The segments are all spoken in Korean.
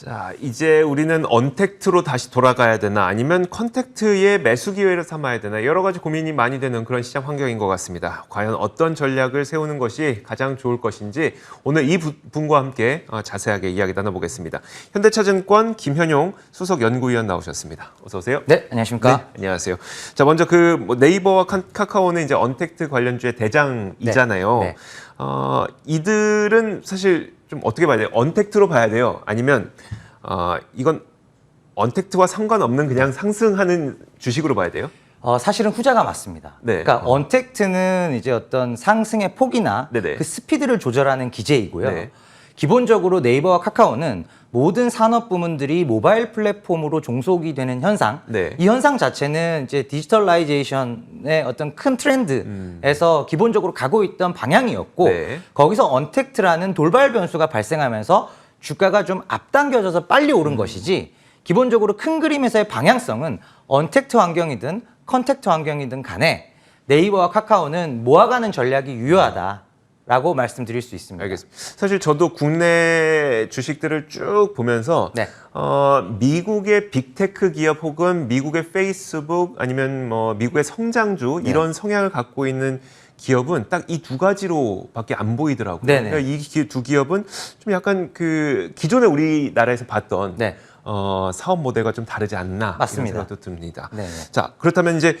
자, 이제 우리는 언택트로 다시 돌아가야 되나 아니면 컨택트의 매수 기회를 삼아야 되나 여러 가지 고민이 많이 되는 그런 시장 환경인 것 같습니다. 과연 어떤 전략을 세우는 것이 가장 좋을 것인지 오늘 이 분과 함께 자세하게 이야기 나눠보겠습니다. 현대차증권 김현용 수석연구위원 나오셨습니다. 어서 오세요. 네, 안녕하십니까. 네, 안녕하세요. 자, 먼저 네이버와 카카오는 이제 언택트 관련주의 대장이잖아요. 네. 이들은 사실 좀 어떻게 봐야 돼요? 언택트로 봐야 돼요? 아니면 이건 언택트와 상관없는 그냥 상승하는 주식으로 봐야 돼요? 사실은 후자가 맞습니다. 네. 그러니까 언택트는 이제 어떤 상승의 폭이나 네네. 그 스피드를 조절하는 기제이고요. 네. 기본적으로 네이버와 카카오는 모든 산업 부문들이 모바일 플랫폼으로 종속이 되는 현상. 네. 이 현상 자체는 이제 디지털라이제이션의 어떤 큰 트렌드에서 기본적으로 가고 있던 방향이었고 네. 거기서 언택트라는 돌발 변수가 발생하면서 주가가 좀 앞당겨져서 빨리 오른 것이지 기본적으로 큰 그림에서의 방향성은 언택트 환경이든 컨택트 환경이든 간에 네이버와 카카오는 모아가는 전략이 유효하다라고 말씀드릴 수 있습니다. 알겠습니다. 사실 저도 국내 주식들을 쭉 보면서 네. 미국의 빅테크 기업 혹은 미국의 페이스북 아니면 뭐 미국의 성장주 이런 성향을 갖고 있는 기업은 딱 이 두 가지로밖에 안 보이더라고요. 네네. 그러니까 이 두 기업은 좀 약간 그 기존에 우리나라에서 봤던 네. 사업 모델과 좀 다르지 않나 맞습니다. 이런 생각도 듭니다. 네네. 자, 그렇다면 이제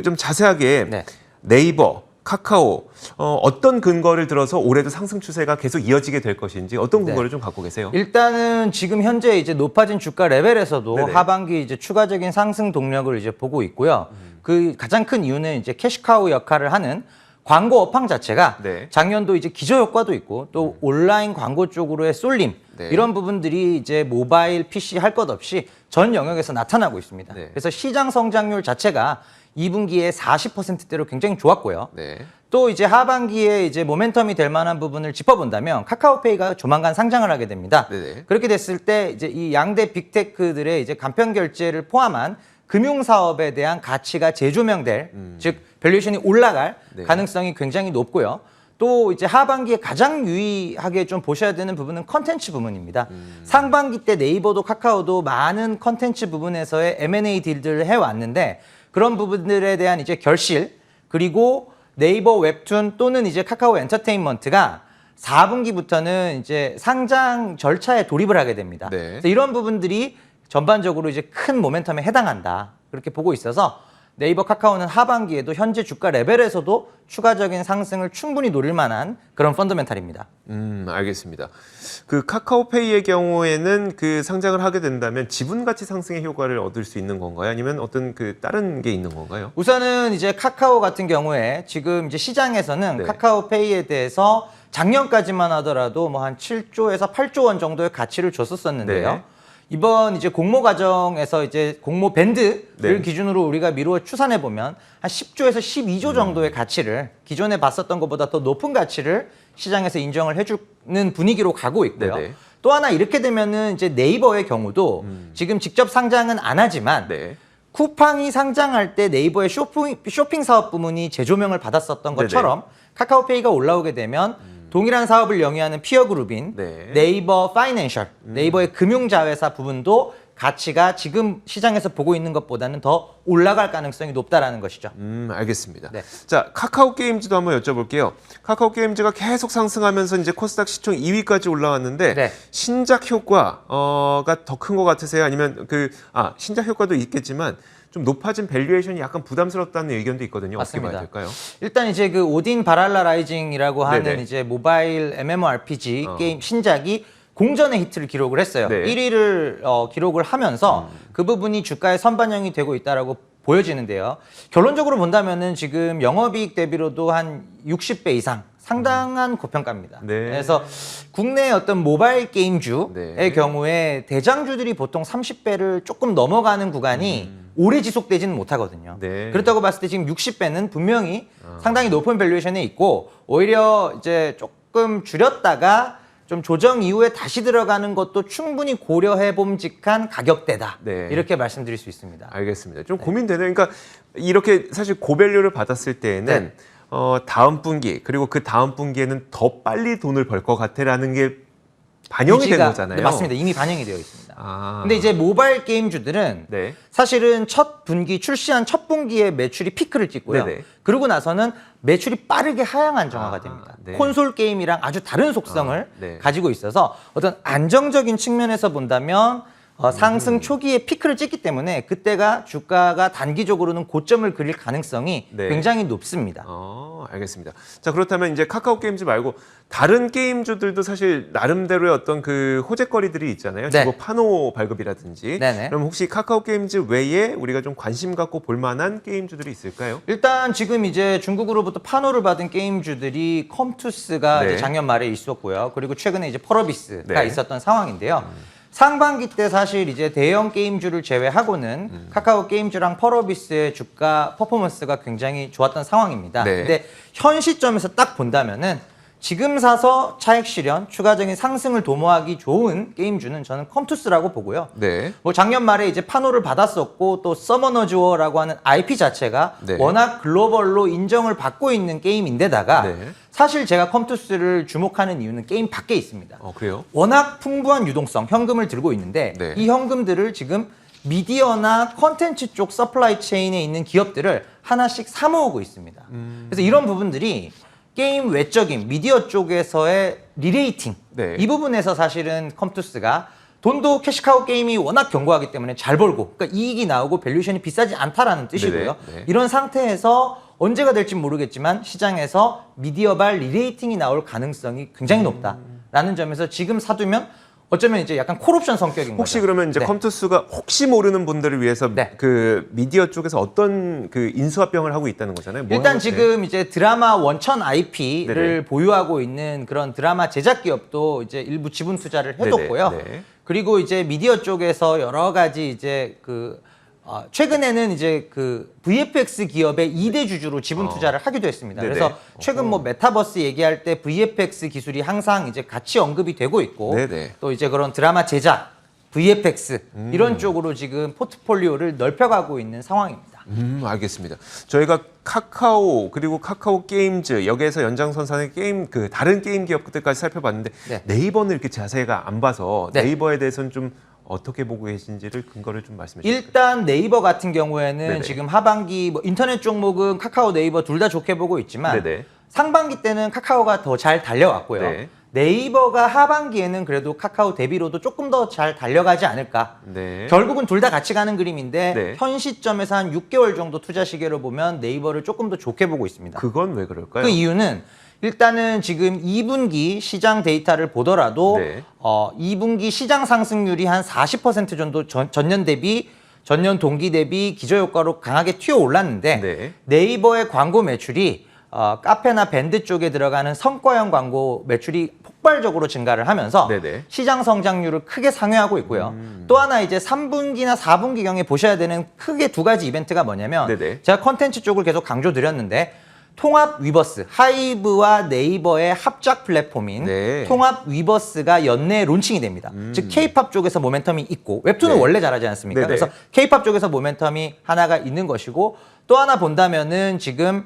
좀 자세하게 네. 네이버, 카카오 어떤 근거를 들어서 올해도 상승 추세가 계속 이어지게 될 것인지 어떤 근거를 좀 갖고 계세요? 일단은 지금 현재 이제 높아진 주가 레벨에서도 네네. 하반기 이제 추가적인 상승 동력을 이제 보고 있고요. 그 가장 큰 이유는 이제 캐시카우 역할을 하는 광고 업황 자체가 네. 작년도 이제 기저 효과도 있고 또 온라인 광고 쪽으로의 쏠림 네. 이런 부분들이 이제 모바일, PC 할 것 없이 전 영역에서 나타나고 있습니다. 네. 그래서 시장 성장률 자체가 2분기에 40%대로 굉장히 좋았고요. 네. 또 이제 하반기에 이제 모멘텀이 될 만한 부분을 짚어본다면 카카오페이가 조만간 상장을 하게 됩니다. 네네. 그렇게 됐을 때 이제 이 양대 빅테크들의 이제 간편 결제를 포함한 금융 사업에 대한 가치가 재조명될, 즉 밸류에이션이 올라갈 네. 가능성이 굉장히 높고요. 또 이제 하반기에 가장 유의하게 좀 보셔야 되는 부분은 컨텐츠 부분입니다. 상반기 때 네이버도 카카오도 많은 컨텐츠 부분에서의 M&A 딜들을 해왔는데 그런 부분들에 대한 이제 결실 그리고 네이버 웹툰 또는 이제 카카오 엔터테인먼트가 4분기부터는 이제 상장 절차에 돌입을 하게 됩니다. 네. 그래서 이런 부분들이 전반적으로 이제 큰 모멘텀에 해당한다. 그렇게 보고 있어서 네이버 카카오는 하반기에도 현재 주가 레벨에서도 추가적인 상승을 충분히 노릴 만한 그런 펀더멘탈입니다. 알겠습니다. 그 카카오페이의 경우에는 그 상장을 하게 된다면 지분 가치 상승의 효과를 얻을 수 있는 건가요? 아니면 어떤 그 다른 게 있는 건가요? 우선은 이제 카카오 같은 경우에 지금 이제 시장에서는 네. 카카오페이에 대해서 작년까지만 하더라도 뭐 한 7조에서 8조 원 정도의 가치를 줬었었는데요. 네. 이번 이제 공모 과정에서 이제 공모 밴드를 네. 기준으로 우리가 미루어 추산해 보면 한 10조에서 12조 정도의 가치를 기존에 봤었던 것보다 더 높은 가치를 시장에서 인정을 해주는 분위기로 가고 있고요. 네네. 또 하나 이렇게 되면은 이제 네이버의 경우도 지금 직접 상장은 안 하지만 네. 쿠팡이 상장할 때 네이버의 쇼핑 사업 부문이 재조명을 받았었던 것처럼 카카오페이가 올라오게 되면 동일한 사업을 영위하는 피어 그룹인 네. 네이버 파이낸셜, 네이버의 금융자회사 부분도 가치가 지금 시장에서 보고 있는 것보다는 더 올라갈 가능성이 높다라는 것이죠. 알겠습니다. 네. 자, 카카오 게임즈도 한번 여쭤볼게요. 카카오 게임즈가 계속 상승하면서 이제 코스닥 시총 2위까지 올라왔는데 네. 신작 효과가 더 큰 것 같으세요? 아니면 신작 효과도 있겠지만 좀 높아진 밸류에이션이 약간 부담스럽다는 의견도 있거든요. 맞습니다. 어떻게 봐야 될까요? 일단 이제 그 오딘 바랄라 라이징이라고 하는 네네. 이제 모바일 MMORPG 게임 신작이 공전의 히트를 기록을 했어요. 네. 1위를 기록을 하면서 그 부분이 주가에 선반영이 되고 있다라고 보여지는데요. 결론적으로 본다면은 지금 영업이익 대비로도 한 60배 이상 상당한 고평가입니다. 네. 그래서 국내 어떤 모바일 게임주의 네. 경우에 대장주들이 보통 30배를 조금 넘어가는 구간이 오래 지속되지는 못하거든요. 네. 그렇다고 봤을 때 지금 60배는 분명히 상당히 높은 밸류에이션에 있고 오히려 이제 조금 줄였다가 좀 조정 이후에 다시 들어가는 것도 충분히 고려해 봄직한 가격대다. 네. 이렇게 말씀드릴 수 있습니다. 알겠습니다. 좀 고민되네요. 그러니까 이렇게 사실 고밸류를 받았을 때에는 네. 다음 분기 그리고 그 다음 분기에는 더 빨리 돈을 벌 것 같아라는 게 반영이 된 거잖아요. 네, 맞습니다. 이미 반영이 되어 있습니다. 아. 근데 이제 모바일 게임주들은 네. 사실은 첫 분기 출시한 첫 분기에 매출이 피크를 찍고요. 네네. 그러고 나서는 매출이 빠르게 하향 안정화가 됩니다. 네. 콘솔 게임이랑 아주 다른 속성을 네. 가지고 있어서 어떤 안정적인 측면에서 본다면 상승 초기에 피크를 찍기 때문에 그때가 주가가 단기적으로는 고점을 그릴 가능성이 네. 굉장히 높습니다. 알겠습니다. 자, 그렇다면 이제 카카오 게임즈 말고 다른 게임주들도 사실 나름대로의 어떤 그 호재거리들이 있잖아요. 네. 중고 파노 발급이라든지. 네네. 그럼 혹시 카카오 게임즈 외에 우리가 좀 관심 갖고 볼 만한 게임주들이 있을까요? 일단 지금 이제 중국으로부터 파노를 받은 게임주들이 컴투스가 네. 이제 작년 말에 있었고요. 그리고 최근에 이제 펄어비스가 네. 있었던 상황인데요. 상반기 때 사실 이제 대형 게임주를 제외하고는 카카오 게임즈랑 펄어비스의 주가 퍼포먼스가 굉장히 좋았던 상황입니다. 네. 근데 현 시점에서 딱 본다면은 지금 사서 차익 실현, 추가적인 상승을 도모하기 좋은 게임주는 저는 컴투스라고 보고요. 네. 뭐 작년 말에 이제 파노를 받았었고 또 서머너즈워라고 하는 IP 자체가 네. 워낙 글로벌로 인정을 받고 있는 게임인데다가 네. 사실 제가 컴투스를 주목하는 이유는 게임 밖에 있습니다. 그래요? 워낙 풍부한 유동성, 현금을 들고 있는데 네. 이 현금들을 지금 미디어나 컨텐츠 쪽 서플라이 체인에 있는 기업들을 하나씩 사모으고 있습니다. 그래서 이런 부분들이 게임 외적인 미디어 쪽에서의 리레이팅 네. 이 부분에서 사실은 컴투스가 돈도 캐시카우 게임이 워낙 견고하기 때문에 잘 벌고 그러니까 이익이 나오고 밸류션이 비싸지 않다라는 뜻이고요. 네. 이런 상태에서 언제가 될지 모르겠지만 시장에서 미디어발 리레이팅이 나올 가능성이 굉장히 높다라는 점에서 지금 사두면 어쩌면 이제 약간 콜옵션 성격인 혹시 거죠. 그러면 이제 네. 컴투스가 혹시 모르는 분들을 위해서 네. 그 미디어 쪽에서 어떤 그 인수합병을 하고 있다는 거잖아요. 뭐 일단 하고 지금 이제 드라마 원천 IP를 네네. 보유하고 있는 그런 드라마 제작 기업도 이제 일부 지분 투자를 해뒀고요. 네네. 그리고 이제 미디어 쪽에서 여러 가지 이제 최근에는 이제 그 VFX 기업의 2대 주주로 지분 투자를 하기도 했습니다. 네네. 그래서 최근 뭐 메타버스 얘기할 때 VFX 기술이 항상 이제 같이 언급이 되고 있고 네네. 또 이제 그런 드라마 제작, VFX 이런 쪽으로 지금 포트폴리오를 넓혀가고 있는 상황입니다. 알겠습니다. 저희가 카카오 그리고 카카오 게임즈 여기에서 연장선상의 게임 그 다른 게임 기업들까지 살펴봤는데 네. 네이버는 이렇게 자세히가 안 봐서 네. 네이버에 대해서는 좀 어떻게 보고 계신지를 근거를 좀 말씀해 주세요. 일단 네이버 같은 경우에는 네네. 지금 하반기 뭐 인터넷 종목은 카카오 네이버 둘 다 좋게 보고 있지만 네네. 상반기 때는 카카오가 더 잘 달려왔고요. 네. 네이버가 하반기에는 그래도 카카오 대비로도 조금 더 잘 달려가지 않을까. 네. 결국은 둘 다 같이 가는 그림인데 네. 현 시점에서 한 6개월 정도 투자 시계로 보면 네이버를 조금 더 좋게 보고 있습니다. 그건 왜 그럴까요? 그 이유는 일단은 지금 2분기 시장 데이터를 보더라도 네. 2분기 시장 상승률이 한 40% 정도 전년 동기 대비 기저효과로 강하게 튀어 올랐는데 네. 네이버의 광고 매출이 카페나 밴드 쪽에 들어가는 성과형 광고 매출이 폭발적으로 증가를 하면서 네네. 시장 성장률을 크게 상회하고 있고요. 또 하나 이제 3분기나 4분기경에 보셔야 되는 크게 두 가지 이벤트가 뭐냐면 네네. 제가 컨텐츠 쪽을 계속 강조드렸는데 통합 위버스, 하이브와 네이버의 합작 플랫폼인 네. 통합 위버스가 연내에 론칭이 됩니다. 즉 K-팝 쪽에서 모멘텀이 있고 웹툰은 네. 원래 잘하지 않습니까? 네네. 그래서 K-팝 쪽에서 모멘텀이 하나가 있는 것이고 또 하나 본다면은 지금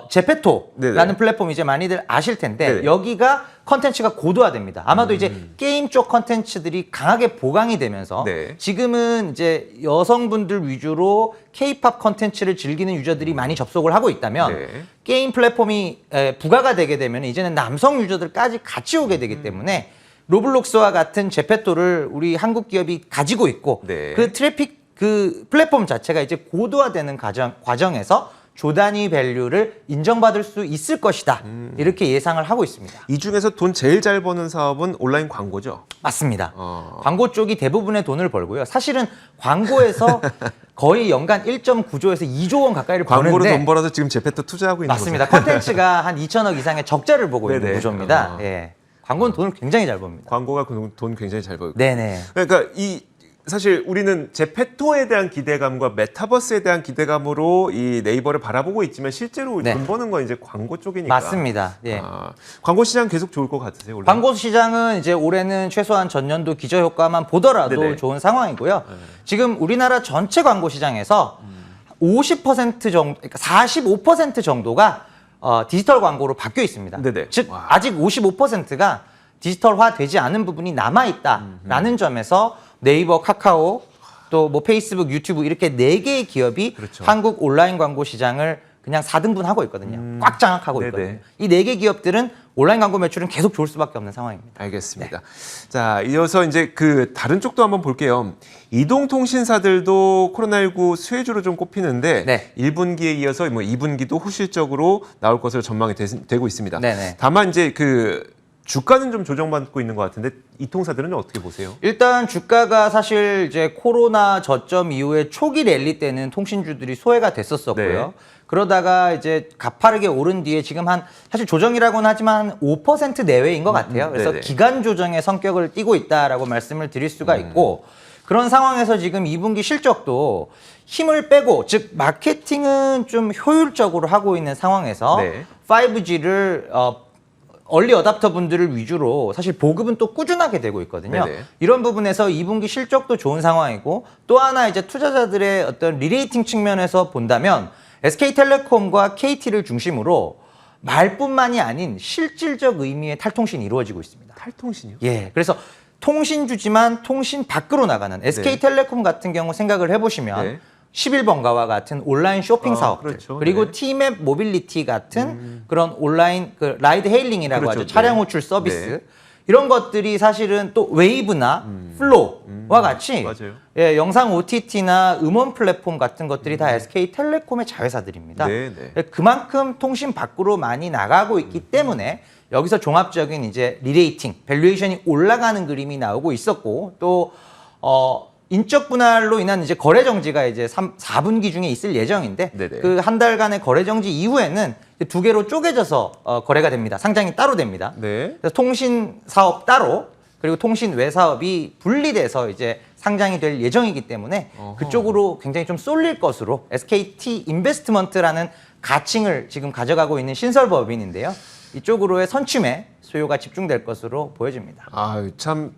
제페토라는 네네. 플랫폼 이제 많이들 아실 텐데 네네. 여기가 컨텐츠가 고도화됩니다. 아마도 이제 게임 쪽 컨텐츠들이 강하게 보강이 되면서 네. 지금은 이제 여성분들 위주로 K-팝 컨텐츠를 즐기는 유저들이 많이 접속을 하고 있다면 네. 게임 플랫폼이 부가가 되게 되면 이제는 남성 유저들까지 같이 오게 되기 때문에 로블록스와 같은 제페토를 우리 한국 기업이 가지고 있고 네. 그 트래픽 그 플랫폼 자체가 이제 고도화되는 과정에서 조단위 밸류를 인정받을 수 있을 것이다. 이렇게 예상을 하고 있습니다. 이 중에서 돈 제일 잘 버는 사업은 온라인 광고죠. 맞습니다. 광고 쪽이 대부분의 돈을 벌고요. 사실은 광고에서 거의 연간 1.9조에서 2조 원 가까이를 광고로 버는데 돈 벌어서 지금 제페토 투자하고 있는 맞습니다. 거죠. 컨텐츠가 한 2천억 이상의 적자를 보고 있는 네네. 구조입니다. 예. 광고는 돈을 굉장히 잘 법니다. 광고가 돈 굉장히 잘 벌고. 네네. 그러니까 사실 우리는 제페토에 대한 기대감과 메타버스에 대한 기대감으로 이 네이버를 바라보고 있지만 실제로 네. 돈 버는 건 이제 광고 쪽이니까. 맞습니다. 예. 광고 시장 계속 좋을 것 같으세요? 원래? 광고 시장은 이제 올해는 최소한 전년도 기저효과만 보더라도 네네. 좋은 상황이고요. 지금 우리나라 전체 광고 시장에서 50% 정도, 그러니까 45% 정도가 디지털 광고로 바뀌어 있습니다. 네네. 즉 와. 아직 55%가 디지털화 되지 않은 부분이 남아있다라는 점에서 네이버, 카카오, 또 뭐 페이스북, 유튜브 이렇게 4개의 기업이 그렇죠. 한국 온라인 광고 시장을 그냥 4등분하고 있거든요. 꽉 장악하고 네네. 있거든요. 이 4개 기업들은 온라인 광고 매출은 계속 좋을 수밖에 없는 상황입니다. 알겠습니다. 자, 이어서 이제 그 다른 쪽도 한번 볼게요. 이동통신사들도 코로나19 수혜주로 좀 꼽히는데 네. 1분기에 이어서 뭐 2분기도 후실적으로 나올 것으로 전망이 되고 있습니다. 네네. 다만 이제 그 주가는 좀 조정받고 있는 것 같은데 이 통사들은 어떻게 보세요? 일단 주가가 사실 이제 코로나 저점 이후에 초기 랠리 때는 통신주들이 소외가 됐었었고요. 네. 그러다가 이제 가파르게 오른 뒤에 지금 한 사실 조정이라고는 하지만 5% 내외인 것 같아요. 그래서 네네. 기간 조정의 성격을 띠고 있다라고 말씀을 드릴 수가 있고 그런 상황에서 지금 2분기 실적도 힘을 빼고 즉 마케팅은 좀 효율적으로 하고 있는 상황에서 네. 5G를 얼리 어답터 분들을 위주로 사실 보급은 또 꾸준하게 되고 있거든요. 네네. 이런 부분에서 2분기 실적도 좋은 상황이고 또 하나 이제 투자자들의 어떤 리레이팅 측면에서 본다면 SK텔레콤과 KT를 중심으로 말뿐만이 아닌 실질적 의미의 탈통신이 이루어지고 있습니다. 탈통신이요? 예. 그래서 통신주지만 통신 밖으로 나가는 SK텔레콤 같은 경우 생각을 해보시면 네. 11번가와 같은 온라인 쇼핑 사업들 그렇죠. 그리고 네. 티맵 모빌리티 같은 그런 온라인 그 라이드 헤일링이라고 그렇죠. 하죠. 차량 네. 호출 서비스 네. 이런 것들이 사실은 또 웨이브나 플로우와 같이 맞아요. 예, 영상 OTT나 음원 플랫폼 같은 것들이 다 SK텔레콤의 자회사들입니다. 네, 네. 그만큼 통신 밖으로 많이 나가고 있기 때문에 여기서 종합적인 이제 리레이팅, 밸류에이션이 올라가는 그림이 나오고 있었고 또 인적 분할로 인한 이제 거래 정지가 이제 4분기 중에 있을 예정인데 네네. 그 한 달간의 거래 정지 이후에는 2개로 쪼개져서 거래가 됩니다. 상장이 따로 됩니다. 네. 그래서 통신 사업 따로 그리고 통신 외 사업이 분리돼서 이제 상장이 될 예정이기 때문에 어허. 그쪽으로 굉장히 좀 쏠릴 것으로 SKT 인베스트먼트라는 가칭을 지금 가져가고 있는 신설법인인데요. 이쪽으로의 선취매 수요가 집중될 것으로 보여집니다. 아, 참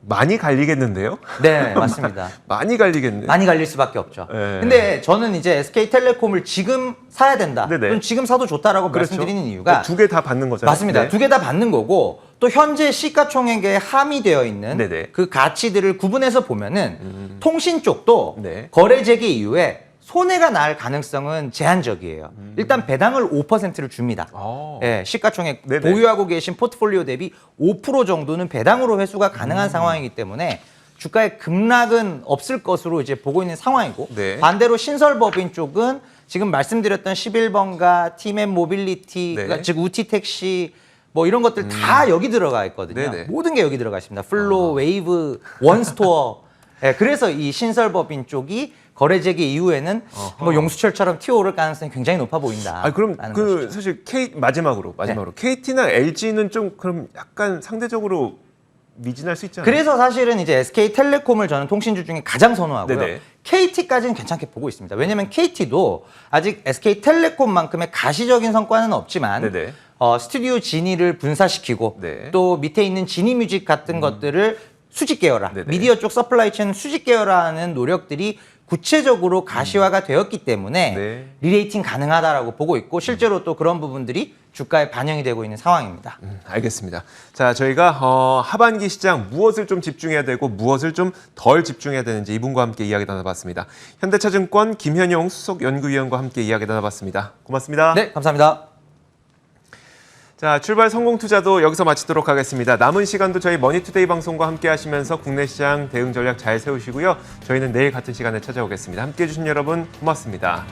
많이 갈리겠는데요? 네, 맞습니다. 많이 갈리겠네. 많이 갈릴 수밖에 없죠. 네. 근데 저는 이제 SK텔레콤을 지금 사야 된다. 네네. 또는 지금 사도 좋다라고 그렇죠. 말씀드리는 이유가 두 개 다 받는 거잖아요. 맞습니다. 네. 두 개 다 받는 거고 또 현재 시가총액에 함의되어 있는 네네. 그 가치들을 구분해서 보면은 통신 쪽도 네. 거래 재개 이후에 손해가 날 가능성은 제한적이에요. 일단 배당을 5%를 줍니다. 아. 예, 시가총액 네네. 보유하고 계신 포트폴리오 대비 5% 정도는 배당으로 회수가 가능한 상황이기 때문에 주가의 급락은 없을 것으로 이제 보고 있는 상황이고 네. 반대로 신설법인 쪽은 지금 말씀드렸던 11번가, 티맵 모빌리티, 네. 그러니까 즉 우티 택시 뭐 이런 것들 다 여기 들어가 있거든요. 네네. 모든 게 여기 들어가 있습니다. 플로, 웨이브, 원스토어. 예, 그래서 이 신설법인 쪽이 거래 재개 이후에는 뭐 용수철처럼 튀어오를 가능성이 굉장히 높아 보인다. 아, 그럼 라는 그 것이죠. 사실 마지막으로 KT나 LG는 좀 그럼 약간 상대적으로 미진할 수 있잖아요. 그래서 사실은 이제 SK텔레콤을 저는 통신주 중에 가장 선호하고요. 네네. KT까지는 괜찮게 보고 있습니다. 왜냐하면 KT도 아직 SK텔레콤만큼의 가시적인 성과는 없지만 네네. 스튜디오 지니를 분사시키고 네. 또 밑에 있는 지니뮤직 같은 것들을 수직 계열화, 네네. 미디어 쪽 서플라이 체인 수직 계열화하는 노력들이 구체적으로 가시화가 되었기 때문에 네. 리레이팅 가능하다라고 보고 있고 실제로 또 그런 부분들이 주가에 반영이 되고 있는 상황입니다. 알겠습니다. 자, 저희가 하반기 시장 무엇을 좀 집중해야 되고 무엇을 좀 덜 집중해야 되는지 이분과 함께 이야기 나눠봤습니다. 현대차증권 김현용 수석연구위원과 함께 이야기 나눠봤습니다. 고맙습니다. 네, 감사합니다. 자, 출발 성공 투자도 여기서 마치도록 하겠습니다. 남은 시간도 저희 머니투데이 방송과 함께 하시면서 국내 시장 대응 전략 잘 세우시고요. 저희는 내일 같은 시간에 찾아오겠습니다. 함께해 주신 여러분 고맙습니다.